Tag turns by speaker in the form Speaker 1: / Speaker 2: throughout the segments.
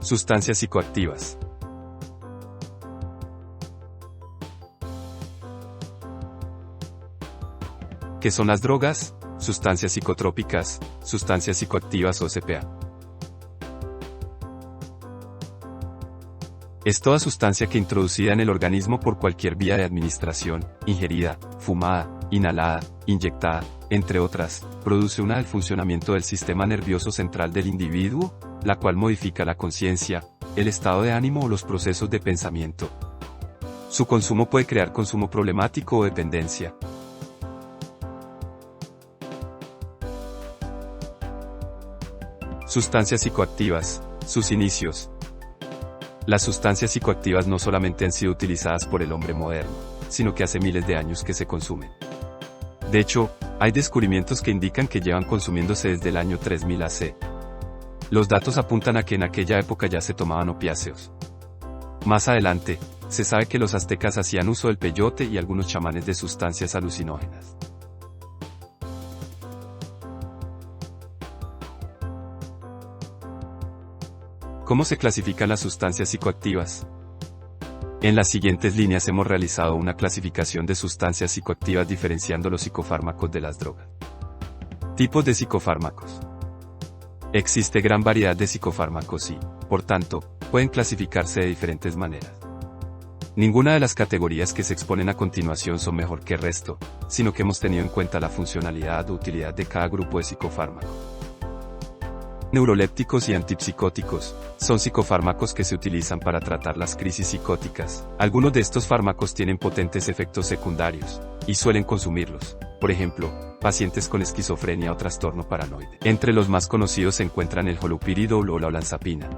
Speaker 1: Sustancias psicoactivas. ¿Qué son las drogas? Sustancias psicotrópicas, sustancias psicoactivas o SPA. Es toda sustancia que introducida en el organismo por cualquier vía de administración, ingerida, fumada, inhalada, inyectada, entre otras, produce una del funcionamiento del sistema nervioso central del individuo, la cual modifica la conciencia, el estado de ánimo o los procesos de pensamiento. Su consumo puede crear consumo problemático o dependencia. Sustancias psicoactivas, sus inicios. Las sustancias psicoactivas no solamente han sido utilizadas por el hombre moderno, sino que hace miles de años que se consumen. De hecho, hay descubrimientos que indican que llevan consumiéndose desde el año 3000 AC. Los datos apuntan a que en aquella época ya se tomaban opiáceos. Más adelante, se sabe que los aztecas hacían uso del peyote y algunos chamanes de sustancias alucinógenas. ¿Cómo se clasifican las sustancias psicoactivas? En las siguientes líneas hemos realizado una clasificación de sustancias psicoactivas diferenciando los psicofármacos de las drogas. Tipos de psicofármacos. Existe gran variedad de psicofármacos y, por tanto, pueden clasificarse de diferentes maneras. Ninguna de las categorías que se exponen a continuación son mejor que el resto, sino que hemos tenido en cuenta la funcionalidad o utilidad de cada grupo de psicofármacos. Neurolépticos y antipsicóticos son psicofármacos que se utilizan para tratar las crisis psicóticas. Algunos de estos fármacos tienen potentes efectos secundarios y suelen consumirlos. Por ejemplo, pacientes con esquizofrenia o trastorno paranoide. Entre los más conocidos se encuentran el holoperidol o la olanzapina.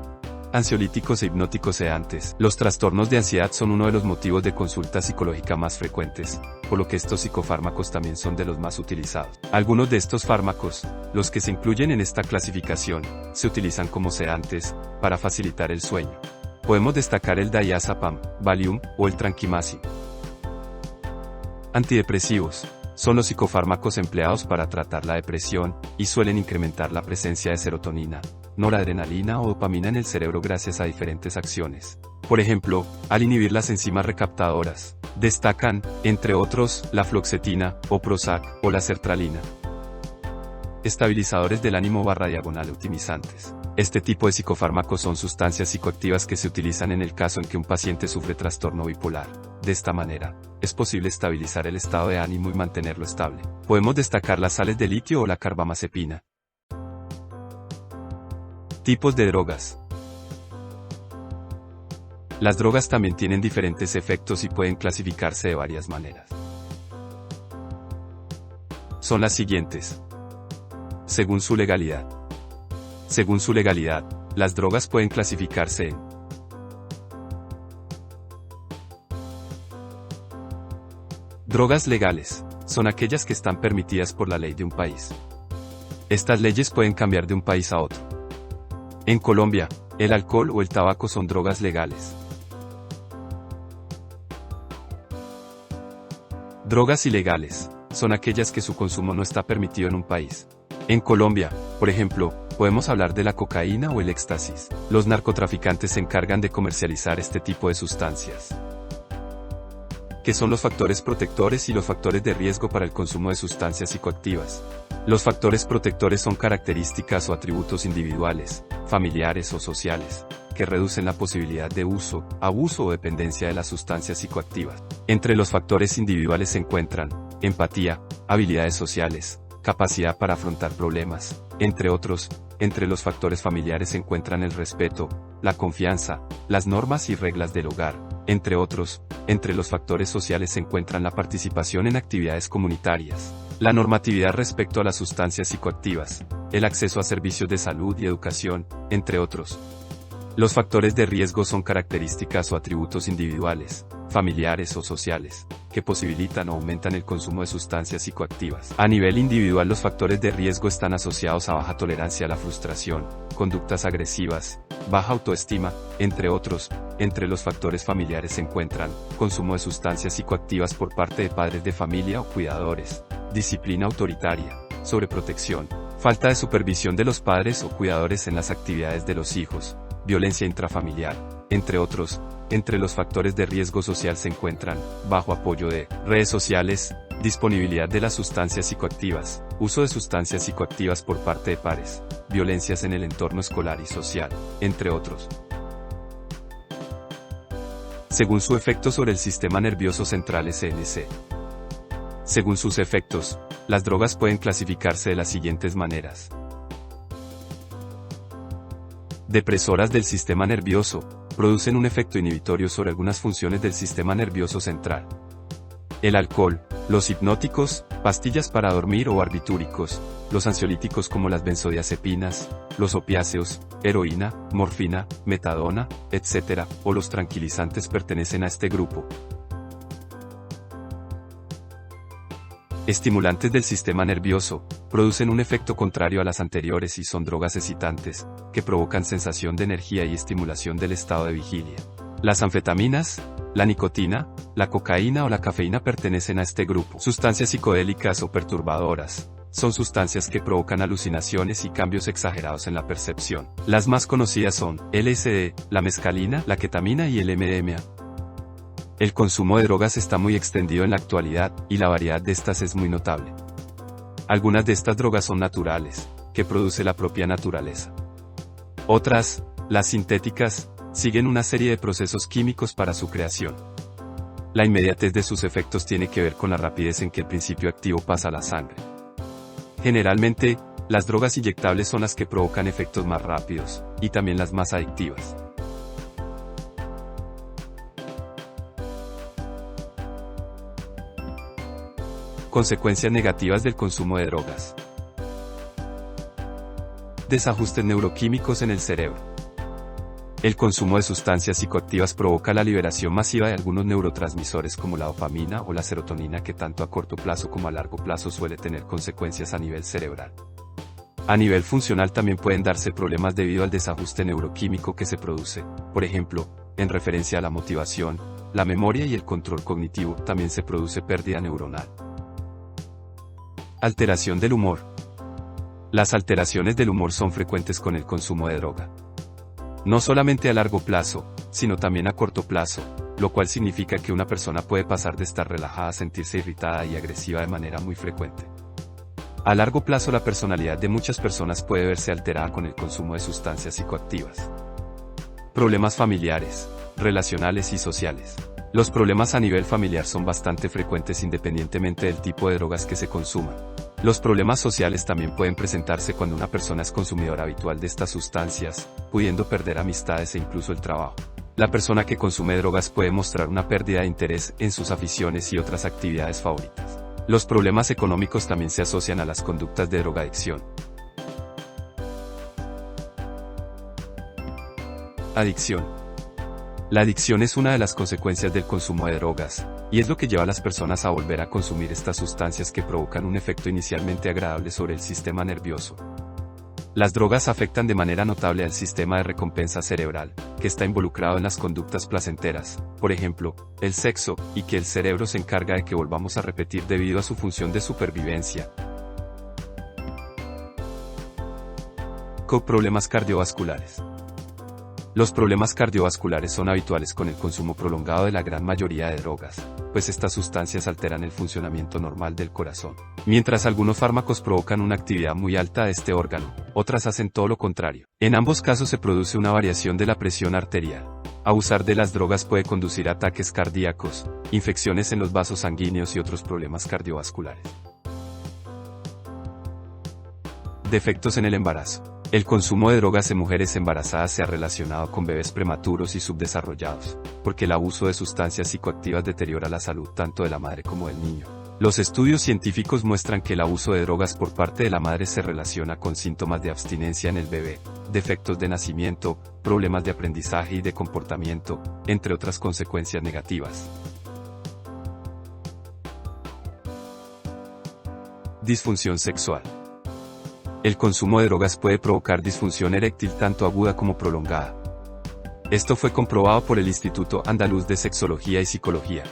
Speaker 1: Ansiolíticos e hipnóticos sedantes. Los trastornos de ansiedad son uno de los motivos de consulta psicológica más frecuentes, por lo que estos psicofármacos también son de los más utilizados. Algunos de estos fármacos, los que se incluyen en esta clasificación, se utilizan como sedantes, para facilitar el sueño. Podemos destacar el diazepam, Valium, o el tranquimacin. Antidepresivos. Son los psicofármacos empleados para tratar la depresión, y suelen incrementar la presencia de serotonina, noradrenalina o dopamina en el cerebro gracias a diferentes acciones. Por ejemplo, al inhibir las enzimas recaptadoras, destacan, entre otros, la fluoxetina, o Prozac, o la sertralina. Estabilizadores del ánimo / optimizantes. Este tipo de psicofármacos son sustancias psicoactivas que se utilizan en el caso en que un paciente sufre trastorno bipolar. De esta manera, es posible estabilizar el estado de ánimo y mantenerlo estable. Podemos destacar las sales de litio o la carbamazepina. Tipos de drogas. Las drogas también tienen diferentes efectos y pueden clasificarse de varias maneras. Son las siguientes. Según su legalidad. Según su legalidad, las drogas pueden clasificarse en drogas legales. Son aquellas que están permitidas por la ley de un país. Estas leyes pueden cambiar de un país a otro. En Colombia, el alcohol o el tabaco son drogas legales. Drogas ilegales son aquellas que su consumo no está permitido en un país. En Colombia, por ejemplo, podemos hablar de la cocaína o el éxtasis. Los narcotraficantes se encargan de comercializar este tipo de sustancias. ¿Qué son los factores protectores y los factores de riesgo para el consumo de sustancias psicoactivas? Los factores protectores son características o atributos individuales, familiares o sociales, que reducen la posibilidad de uso, abuso o dependencia de las sustancias psicoactivas. Entre los factores individuales se encuentran empatía, habilidades sociales, capacidad para afrontar problemas, entre otros. Entre los factores familiares se encuentran el respeto, la confianza, las normas y reglas del hogar, entre otros. Entre los factores sociales se encuentran la participación en actividades comunitarias, la normatividad respecto a las sustancias psicoactivas, el acceso a servicios de salud y educación, entre otros. Los factores de riesgo son características o atributos individuales, familiares o sociales, que posibilitan o aumentan el consumo de sustancias psicoactivas. A nivel individual, los factores de riesgo están asociados a baja tolerancia a la frustración, conductas agresivas, baja autoestima, entre otros. Entre los factores familiares se encuentran consumo de sustancias psicoactivas por parte de padres de familia o cuidadores, disciplina autoritaria, sobreprotección, falta de supervisión de los padres o cuidadores en las actividades de los hijos, violencia intrafamiliar, entre otros. Entre los factores de riesgo social se encuentran, bajo apoyo de redes sociales, disponibilidad de las sustancias psicoactivas, uso de sustancias psicoactivas por parte de pares, violencias en el entorno escolar y social, entre otros. Según su efecto sobre el sistema nervioso central SNC. Según sus efectos, las drogas pueden clasificarse de las siguientes maneras. Depresoras del sistema nervioso, producen un efecto inhibitorio sobre algunas funciones del sistema nervioso central. El alcohol, los hipnóticos, pastillas para dormir o barbitúricos, los ansiolíticos como las benzodiazepinas, los opiáceos, heroína, morfina, metadona, etc., o los tranquilizantes pertenecen a este grupo. Estimulantes del sistema nervioso, producen un efecto contrario a las anteriores y son drogas excitantes, que provocan sensación de energía y estimulación del estado de vigilia. Las anfetaminas, la nicotina, la cocaína o la cafeína pertenecen a este grupo. Sustancias psicodélicas o perturbadoras, son sustancias que provocan alucinaciones y cambios exagerados en la percepción. Las más conocidas son LSD, la mescalina, la ketamina y el MDMA. El consumo de drogas está muy extendido en la actualidad, y la variedad de estas es muy notable. Algunas de estas drogas son naturales, que produce la propia naturaleza. Otras, las sintéticas, siguen una serie de procesos químicos para su creación. La inmediatez de sus efectos tiene que ver con la rapidez en que el principio activo pasa a la sangre. Generalmente, las drogas inyectables son las que provocan efectos más rápidos, y también las más adictivas. Consecuencias negativas del consumo de drogas. Desajustes neuroquímicos en el cerebro. El consumo de sustancias psicoactivas provoca la liberación masiva de algunos neurotransmisores como la dopamina o la serotonina, que tanto a corto plazo como a largo plazo suele tener consecuencias a nivel cerebral. A nivel funcional también pueden darse problemas debido al desajuste neuroquímico que se produce, por ejemplo, en referencia a la motivación, la memoria y el control cognitivo. También se produce pérdida neuronal. Alteración del humor. Las alteraciones del humor son frecuentes con el consumo de droga. No solamente a largo plazo, sino también a corto plazo, lo cual significa que una persona puede pasar de estar relajada a sentirse irritada y agresiva de manera muy frecuente. A largo plazo la personalidad de muchas personas puede verse alterada con el consumo de sustancias psicoactivas. Problemas familiares, relacionales y sociales. Los problemas a nivel familiar son bastante frecuentes independientemente del tipo de drogas que se consuman. Los problemas sociales también pueden presentarse cuando una persona es consumidora habitual de estas sustancias, pudiendo perder amistades e incluso el trabajo. La persona que consume drogas puede mostrar una pérdida de interés en sus aficiones y otras actividades favoritas. Los problemas económicos también se asocian a las conductas de drogadicción. Adicción. La adicción es una de las consecuencias del consumo de drogas, y es lo que lleva a las personas a volver a consumir estas sustancias que provocan un efecto inicialmente agradable sobre el sistema nervioso. Las drogas afectan de manera notable al sistema de recompensa cerebral, que está involucrado en las conductas placenteras, por ejemplo, el sexo, y que el cerebro se encarga de que volvamos a repetir debido a su función de supervivencia. Problemas cardiovasculares. Los problemas cardiovasculares son habituales con el consumo prolongado de la gran mayoría de drogas, pues estas sustancias alteran el funcionamiento normal del corazón. Mientras algunos fármacos provocan una actividad muy alta de este órgano, otras hacen todo lo contrario. En ambos casos se produce una variación de la presión arterial. Abusar de las drogas puede conducir a ataques cardíacos, infecciones en los vasos sanguíneos y otros problemas cardiovasculares. Defectos en el embarazo. El consumo de drogas en mujeres embarazadas se ha relacionado con bebés prematuros y subdesarrollados, porque el abuso de sustancias psicoactivas deteriora la salud tanto de la madre como del niño. Los estudios científicos muestran que el abuso de drogas por parte de la madre se relaciona con síntomas de abstinencia en el bebé, defectos de nacimiento, problemas de aprendizaje y de comportamiento, entre otras consecuencias negativas. Disfunción sexual. El consumo de drogas puede provocar disfunción eréctil tanto aguda como prolongada. Esto fue comprobado por el Instituto Andaluz de Sexología y Psicología.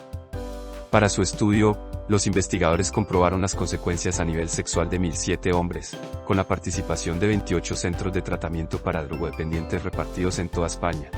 Speaker 1: Para su estudio, los investigadores comprobaron las consecuencias a nivel sexual de 1.007 hombres, con la participación de 28 centros de tratamiento para drogodependientes repartidos en toda España.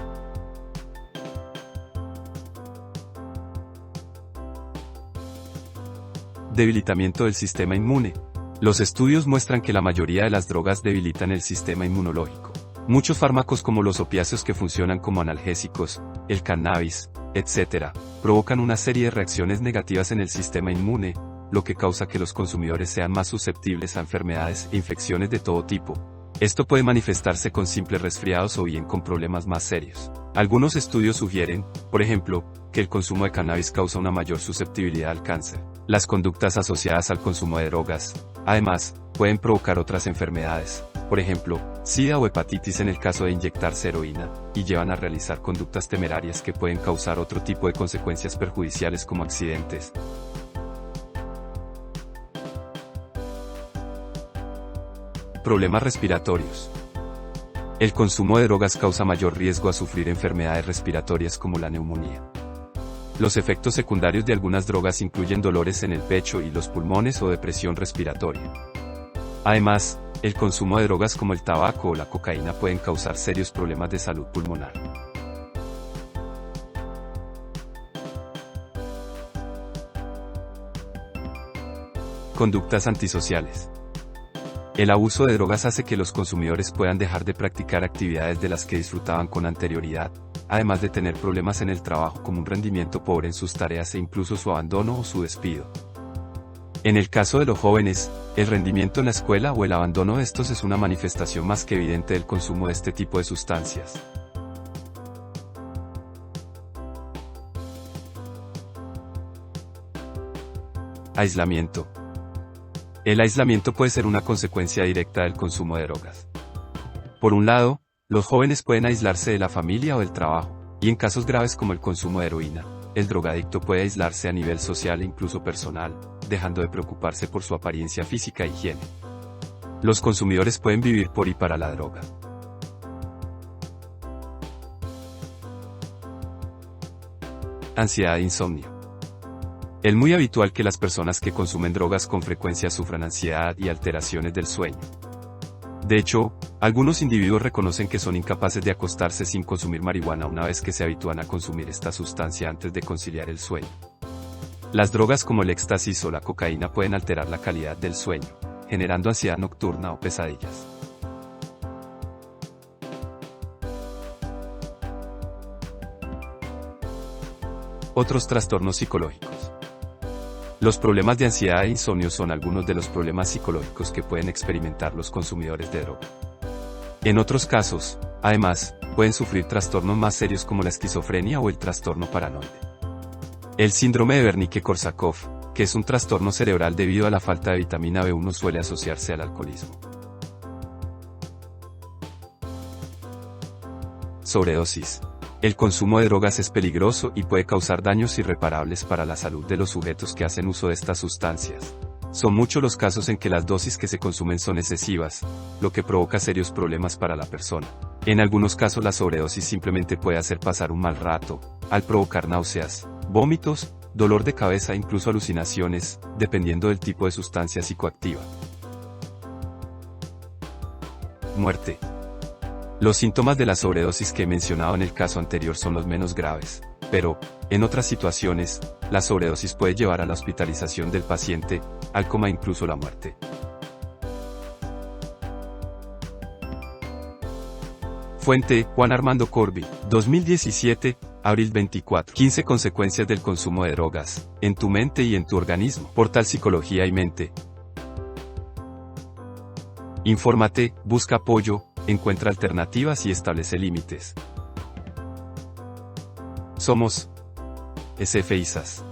Speaker 1: Debilitamiento del sistema inmune. Los estudios muestran que la mayoría de las drogas debilitan el sistema inmunológico. Muchos fármacos como los opiáceos que funcionan como analgésicos, el cannabis, etc., provocan una serie de reacciones negativas en el sistema inmune, lo que causa que los consumidores sean más susceptibles a enfermedades e infecciones de todo tipo. Esto puede manifestarse con simples resfriados o bien con problemas más serios. Algunos estudios sugieren, por ejemplo, que el consumo de cannabis causa una mayor susceptibilidad al cáncer. Las conductas asociadas al consumo de drogas, además, pueden provocar otras enfermedades, por ejemplo, SIDA o hepatitis en el caso de inyectarse heroína, y llevan a realizar conductas temerarias que pueden causar otro tipo de consecuencias perjudiciales como accidentes. Problemas respiratorios. El consumo de drogas causa mayor riesgo a sufrir enfermedades respiratorias como la neumonía. Los efectos secundarios de algunas drogas incluyen dolores en el pecho y los pulmones o depresión respiratoria. Además, el consumo de drogas como el tabaco o la cocaína pueden causar serios problemas de salud pulmonar. Conductas antisociales. El abuso de drogas hace que los consumidores puedan dejar de practicar actividades de las que disfrutaban con anterioridad, además de tener problemas en el trabajo como un rendimiento pobre en sus tareas e incluso su abandono o su despido. En el caso de los jóvenes, el rendimiento en la escuela o el abandono de estos es una manifestación más que evidente del consumo de este tipo de sustancias. Aislamiento. El aislamiento puede ser una consecuencia directa del consumo de drogas. Por un lado, los jóvenes pueden aislarse de la familia o del trabajo, y en casos graves como el consumo de heroína, el drogadicto puede aislarse a nivel social e incluso personal, dejando de preocuparse por su apariencia física e higiene. Los consumidores pueden vivir por y para la droga. Ansiedad e insomnio. Es muy habitual que las personas que consumen drogas con frecuencia sufran ansiedad y alteraciones del sueño. De hecho, algunos individuos reconocen que son incapaces de acostarse sin consumir marihuana una vez que se habitúan a consumir esta sustancia antes de conciliar el sueño. Las drogas como el éxtasis o la cocaína pueden alterar la calidad del sueño, generando ansiedad nocturna o pesadillas. Otros trastornos psicológicos. Los problemas de ansiedad e insomnio son algunos de los problemas psicológicos que pueden experimentar los consumidores de droga. En otros casos, además, pueden sufrir trastornos más serios como la esquizofrenia o el trastorno paranoide. El síndrome de Wernicke-Korsakoff, que es un trastorno cerebral debido a la falta de vitamina B1, suele asociarse al alcoholismo. Sobredosis. El consumo de drogas es peligroso y puede causar daños irreparables para la salud de los sujetos que hacen uso de estas sustancias. Son muchos los casos en que las dosis que se consumen son excesivas, lo que provoca serios problemas para la persona. En algunos casos la sobredosis simplemente puede hacer pasar un mal rato, al provocar náuseas, vómitos, dolor de cabeza e incluso alucinaciones, dependiendo del tipo de sustancia psicoactiva. Muerte. Los síntomas de la sobredosis que he mencionado en el caso anterior son los menos graves, pero, en otras situaciones, la sobredosis puede llevar a la hospitalización del paciente, al coma e incluso la muerte. Fuente: Juan Armando Corbi, 2017, abril 24. 15 consecuencias del consumo de drogas, en tu mente y en tu organismo. Portal Psicología y Mente. Infórmate, busca apoyo, encuentra alternativas y establece límites. Somos SF ISAS.